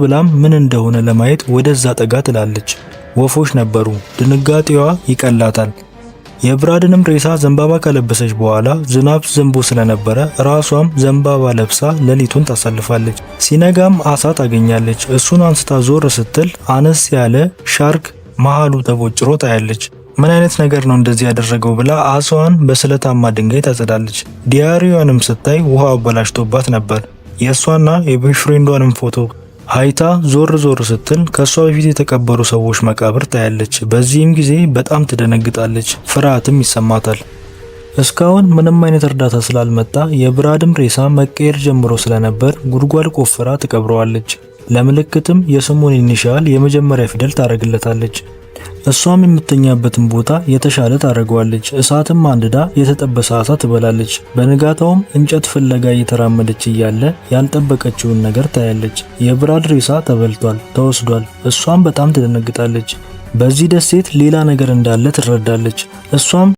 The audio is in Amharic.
ብላም ምን እንደሆነ ለማየት ወደዛ ጠጋ ትላለች። ወፎች ነበሩ። ድንጋጤዋ ይቀላታል። የብራድንም ሬሳ ዘንባባ ከለበሰች በኋላ ዝናብ ዘንቦ ስለነበረ ራሷም ዘንባባ ለብሳ ሌሊቱን ታሳልፋለች። ሲነጋም አሳ ታገኛለች። እሱን አንስታ ዞር ስትል አነስ ያለ ሻርክ መሃሉ ተቦጭሮ ታያለች። ምን አይነት ነገር ነው እንደዚህ ያደረገው ብላ አሳዋን በስለታማ ድንጋይ ታጸዳለች። ዲያሪዋንም ስታይ ውሃ አበላሽቶባት ነበር። የእሷና የቦይፍሬንዷንም ፎቶ አይታ ዞር ስትል ከሷ በፊት የተቀበሩ ሰዎች መቃብር ታያለች። በዚህም ጊዜ በጣም ትደነግጣለች፣ ፍርሃትም ይሰማታል። እስካሁን ምንም አይነት እርዳታ ስላልመጣ የብራድም ሬሳ መቀየር ጀምሮ ስለነበር ጉድጓድ ቆፍራ ትቀብረዋለች። ለምልክትም የስሙን ኢኒሻል የመጀመሪያ ፊደል ታረግለታለች። እሷም የምትተኛበትን ቦታ የተሻለ ታደርገዋለች። እሳትም አንድዳ የተጠበሰ አሳ ትበላለች። በንጋታውም እንጨት ፍለጋ እየተራመደች እያለ ያልጠበቀችውን ነገር ታያለች። የብራድ ሬሳ ተወስዷል። እሷም በጣም ትደነግጣለች። በዚህ ደሴት ሌላ ነገር እንዳለ ትረዳለች። እሷም